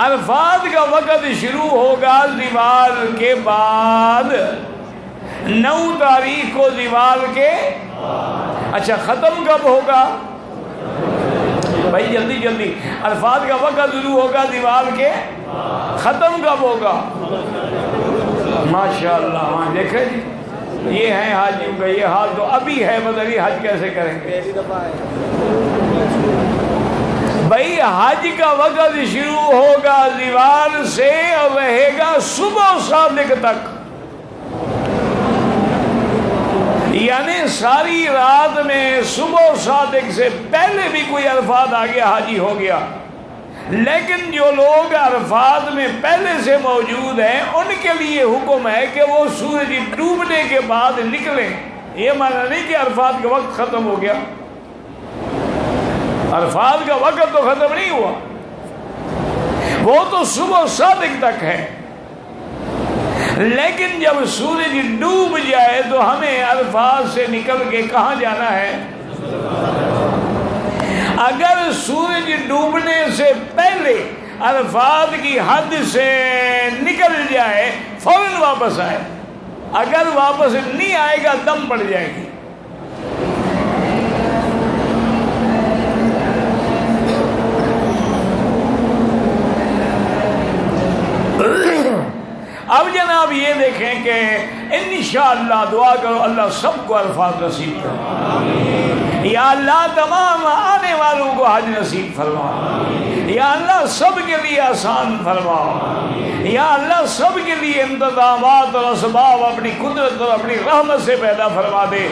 عرفات کا وقت شروع ہوگا زوال کے بعد، 9 تاریخ کو زوال کے. اچھا ختم کب ہوگا؟ بھائی جلدی، عرفات کا وقت شروع ہوگا زوال کے، ختم کب ہوگا؟ ماشاءاللہ. ہاں دیکھیں جی، یہ ہے حاجیوں کا یہ حال تو ابھی ہے، بدلی حج کیسے کریں گے بھائی؟ حج کا وقت شروع ہوگا زوال سے اور رہے گا صبح صادق تک، یعنی ساری رات میں صبح صادق سے پہلے بھی کوئی عرفات آ گیا حاجی ہو گیا. لیکن جو لوگ عرفات میں پہلے سے موجود ہیں ان کے لیے حکم ہے کہ وہ سورج ڈوبنے کے بعد نکلیں. یہ مانا نہیں کہ عرفات کا وقت ختم ہو گیا، عرفات کا وقت تو ختم نہیں ہوا، وہ تو صبح صادق تک ہے. لیکن جب سورج ڈوب جائے تو ہمیں عرفات سے نکل کے کہاں جانا ہے؟ اگر سورج ڈوبنے سے پہلے عرفات کی حد سے نکل جائے فوراً واپس آئے، اگر واپس نہیں آئے گا دم پڑ جائے گی. اب جناب یہ دیکھیں کہ انشاءاللہ دعا کرو اللہ سب کو عرفات نصیب کرو. یا اللہ تمام آنے والوں کو حج نصیب فرما. یا اللہ سب کے لیے آسان فرما. یا اللہ سب کے لیے انتظامات اور اسباب اپنی قدرت اور اپنی رحمت سے پیدا فرما دے.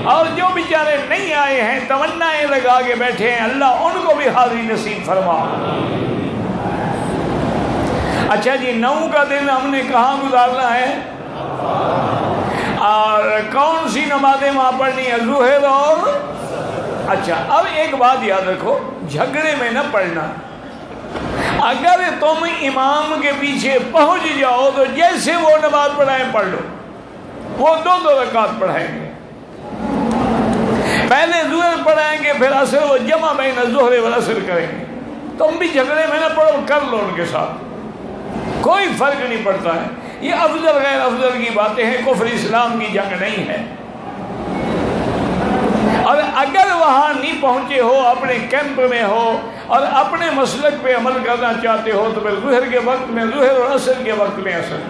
اور جو بیچارے نہیں آئے ہیں تمنائیں لگا کے بیٹھے ہیں اللہ ان کو بھی حاضری نصیب فرما. اچھا جی 9 کا دن ہم نے کہاں گزارنا ہے اور کون سی نمازیں وہاں پڑھنی ہے؟ ظہر اور. اچھا اب ایک بات یاد رکھو، جھگڑے میں نہ پڑھنا. اگر تم امام کے پیچھے پہنچ جاؤ تو جیسے وہ نماز پڑھائیں پڑھ لو، وہ 2 رکعت پڑھائیں گے، پہلے ظہر پڑھائیں گے پھر عصر، وہ جمع بین ظہر والعصر کریں گے. تم بھی جھگڑے میں نہ پڑھو، کر لو ان کے ساتھ، کوئی فرق نہیں پڑتا ہے. یہ افضل غیر افضل کی باتیں ہیں، کفر اسلام کی جنگ نہیں ہے. اور اگر وہاں نہیں پہنچے ہو، اپنے کیمپ میں ہو اور اپنے مسلک پہ عمل کرنا چاہتے ہو تو پھر ظہر کے وقت میں ظہر اور عصر کے وقت میں عصر.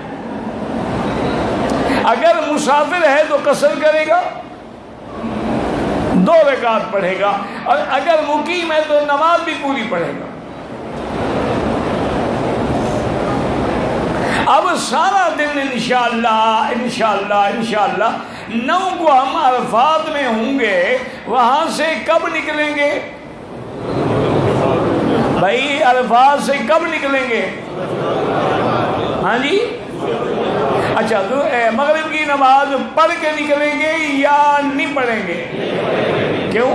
اگر مسافر ہے تو قصر کرے گا، 2 رکعت پڑھے گا، اور اگر مقیم ہے تو نماز بھی پوری پڑھے گا. اب سارا دن انشاءاللہ 9 کو ہم عرفات میں ہوں گے. وہاں سے کب نکلیں گے بھائی؟ عرفات سے کب نکلیں گے؟ ہاں جی. اچھا تو مغرب کی نماز پڑھ کے نکلیں گے یا نہیں پڑھیں گے؟ کیوں؟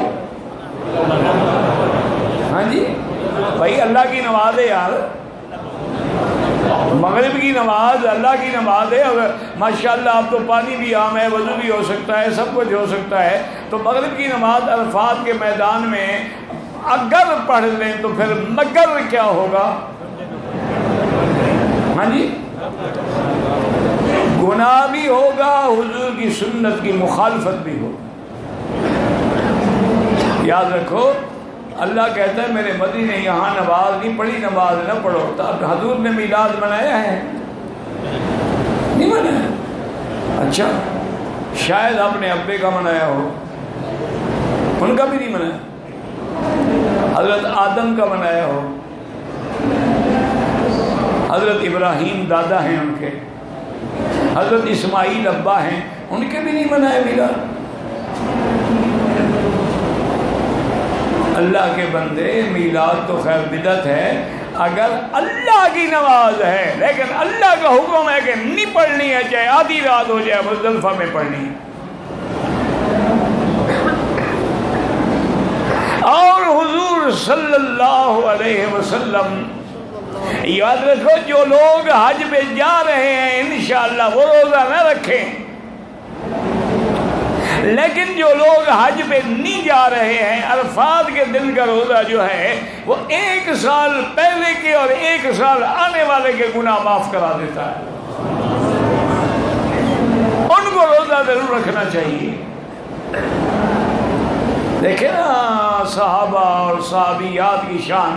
ہاں جی بھائی اللہ کی نماز ہے یار، مغرب کی نماز اللہ کی نماز ہے. اگر ماشاءاللہ اب تو پانی بھی عام ہے، وضو بھی ہو سکتا ہے، سب کچھ ہو سکتا ہے، تو مغرب کی نماز عرفات کے میدان میں اگر پڑھ لیں تو پھر مگر کیا ہوگا؟ ہاں جی گناہ بھی ہوگا، حضور کی سنت کی مخالفت بھی ہوگی۔ یاد رکھو اللہ کہتا ہے میرے مدنی نے یہاں نماز نہیں پڑھی، نماز نہ پڑھو۔ تو اب حضور نے میلاد منایا ہے؟ نہیں منایا۔ اچھا شاید اپنے ابے کا منایا ہو، ان کا بھی نہیں منایا۔ حضرت آدم کا منایا ہو، حضرت ابراہیم دادا ہیں ان کے، حضرت اسماعیل ابا ہیں، ان کے بھی نہیں منائے میلاد۔ اللہ کے بندے میلاد تو خیر بدعت ہے اگر اللہ کی نماز ہے، لیکن اللہ کا حکم ہے کہ نہیں پڑھنی ہے، چاہے آدھی رات ہو جائے مزدلفہ میں پڑھنی ہے۔ اور حضور صلی اللہ علیہ وسلم، یاد رکھو جو لوگ حج پہ جا رہے ہیں انشاءاللہ وہ روزہ نہ رکھیں، لیکن جو لوگ حج پہ نہیں جا رہے ہیں عرفات کے دن کا روزہ جو ہے وہ 1 سال پہلے کے اور 1 سال آنے والے کے گناہ معاف کرا دیتا ہے۔ ان کو روزہ ضرور رکھنا چاہیے۔ دیکھیں نا صحابہ اور صحابیات کی شان۔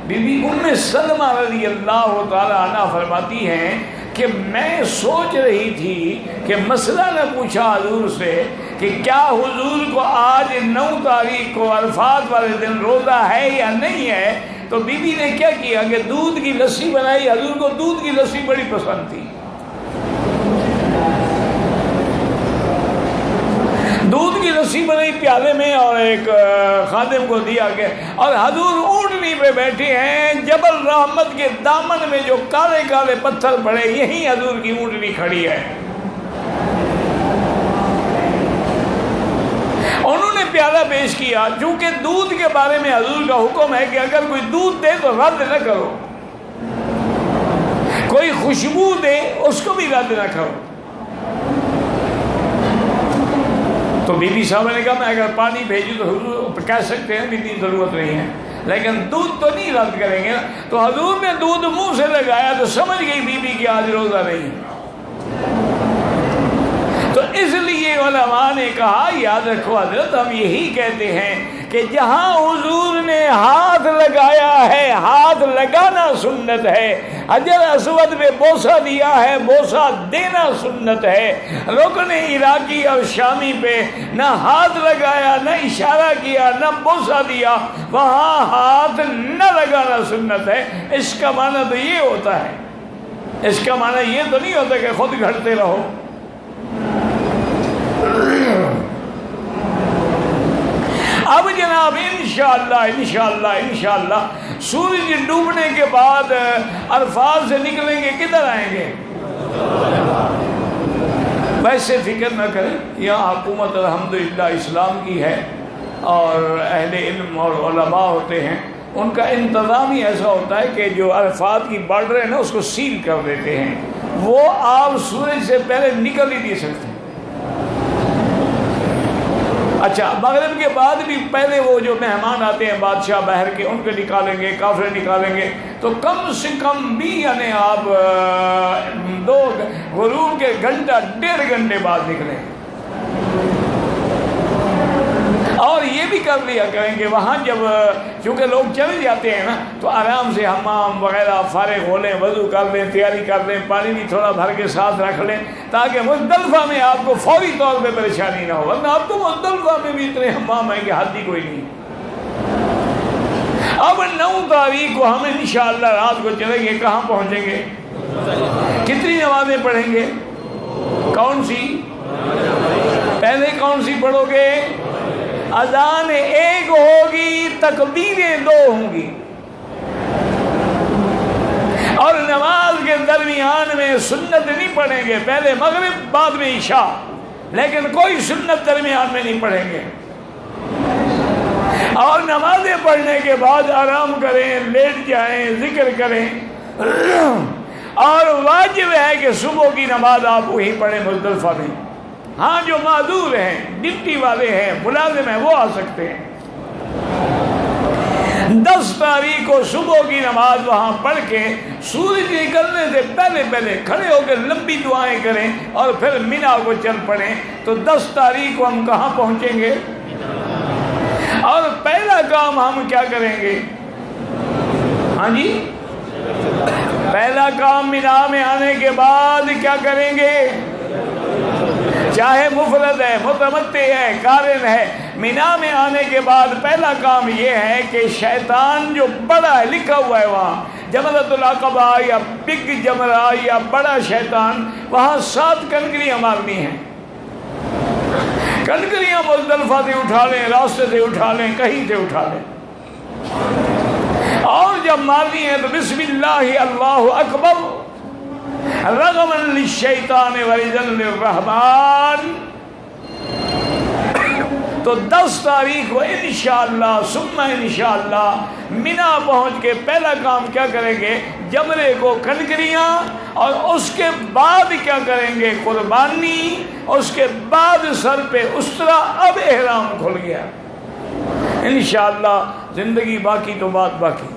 بی بی ام سلمہ رضی اللہ تعالی عنہ فرماتی ہیں کہ میں سوچ رہی تھی کہ مسئلہ نہ پوچھا حضور سے کہ کیا حضور کو آج 9 تاریخ کو عرفات والے دن روزہ ہے یا نہیں ہے، تو بی بی نے کیا کیا کہ دودھ کی لسی بنائی۔ حضور کو دودھ کی لسی بڑی پسند تھی، دودھ کی لسی بنائی پیالے میں اور ایک خادم کو دیا کہ، اور حضور اونٹنی پہ بیٹھے ہیں، جبل رحمت کے دامن میں جو کالے کالے پتھر پڑے یہیں حضور کی اونٹنی کھڑی ہے۔ انہوں نے پیالہ پیش کیا، چونکہ دودھ کے بارے میں حضور کا حکم ہے کہ اگر کوئی دودھ دے تو رد نہ کرو، کوئی خوشبو دے اس کو بھی رد نہ کرو۔ تو بی بی صاحبہ نے کہا میں اگر پانی بھیجوں تو حضور کہہ سکتے ہیں اتنی ضرورت نہیں ہے، لیکن دودھ تو نہیں رد کریں گے۔ تو حضور نے دودھ منہ سے لگایا تو سمجھ گئی بی بی کہ آج روزہ نہیں ہے۔ تو اس لیے علماء نے کہا یاد رکھو حضرت ہم یہی کہتے ہیں کہ جہاں حضور نے ہاتھ لگایا ہے، ہاتھ لگانا سنت ہے، حجر اسود پہ بوسہ دیا ہے، بوسہ دینا سنت ہے۔ رکن عراقی اور شامی پہ نہ ہاتھ لگایا، نہ اشارہ کیا، نہ بوسہ دیا، وہاں ہاتھ نہ لگانا سنت ہے۔ اس کا معنی تو یہ ہوتا ہے، اس کا معنی یہ تو نہیں ہوتا کہ خود گھڑتے رہو۔ اب جناب انشاءاللہ سورج ڈوبنے کے بعد عرفات سے نکلیں گے، کدھر آئیں گے؟ ویسے فکر نہ کریں، یہاں حکومت الحمدللہ اسلام کی ہے اور اہل علم اور علماء ہوتے ہیں، ان کا انتظام ہی ایسا ہوتا ہے کہ جو عرفات کی بارڈر ہے نا اس کو سیل کر دیتے ہیں، وہ آپ سورج سے پہلے نکل ہی نہیں سکتے۔ اچھا مغرب کے بعد بھی پہلے وہ جو مہمان آتے ہیں بادشاہ بحر کے ان کو نکالیں گے، کافر نکالیں گے، تو کم سے کم بھی یعنی آپ 2 غروب کے گھنٹہ 1.5 گھنٹے بعد نکلیں۔ اور یہ بھی کر لیا کریں کہ وہاں جب چونکہ لوگ چلے جاتے ہیں نا تو آرام سے حمام وغیرہ فارغ ہو لیں، وضو کر لیں، تیاری کر لیں، پانی بھی تھوڑا بھر کے ساتھ رکھ لیں تاکہ مزدلفہ میں آپ کو فوری طور پہ پریشانی نہ ہو، ورنہ آپ کو مزدلفہ میں بھی اتنے حمام ہیں کہ حد ہی کوئی نہیں۔ اب 9 تاریخ کو ہم انشاءاللہ رات کو چلیں گے، کہاں پہنچیں گے؟ کتنی نمازیں پڑھیں گے؟ کون سی؟ پہلے کون سی پڑھو گے؟ اذان 1 ہوگی، تکبیریں 2 ہوں گی، اور نماز کے درمیان میں سنت نہیں پڑھیں گے، پہلے مغرب بعد میں عشاء، لیکن کوئی سنت درمیان میں نہیں پڑھیں گے۔ اور نمازیں پڑھنے کے بعد آرام کریں، لیٹ جائیں، ذکر کریں، اور واجب ہے کہ صبح کی نماز آپ وہی پڑھیں مزدلفہ میں۔ ہاں جو معذور ہیں، ڈپٹی والے ہیں، ملازم ہیں، وہ آ سکتے ہیں، 10 تاریخ کو صبح کی نماز وہاں پڑھ کے سورج نکلنے سے پہلے پہلے کھڑے ہو کے لمبی دعائیں کریں اور پھر مینا کو چل پڑیں، تو 10 تاریخ کو ہم کہاں پہنچیں گے؟ اور پہلا کام ہم کیا کریں گے؟ ہاں جی، پہلا کام مینا میں آنے کے بعد کیا کریں گے؟ چاہے مفرد ہے، متمتع ہے، قارن ہے، مینا میں آنے کے بعد پہلا کام یہ ہے کہ شیطان جو بڑا ہے، لکھا ہوا ہے وہاں جمرۃ العقبہ یا بگ جمرہ یا بڑا شیطان، وہاں 7 کنکریاں مارنی ہیں۔ کنکریاں مزدلفہ سے اٹھا لیں، راستے سے اٹھا لیں، کہیں سے اٹھا لیں، اور جب مارنی ہے تو بسم اللہ اللہ اکبر رغما للشیطان ورضا للرحمن۔ تو 10 تاریخ کو انشاءاللہ ثم انشاءاللہ مینا پہنچ کے پہلا کام کیا کریں گے؟ جمرے کو کنکریاں، اور اس کے بعد کیا کریں گے؟ قربانی، اس کے بعد سر پہ اسرا، اب احرام کھل گیا۔ انشاءاللہ زندگی باقی تو بات باقی۔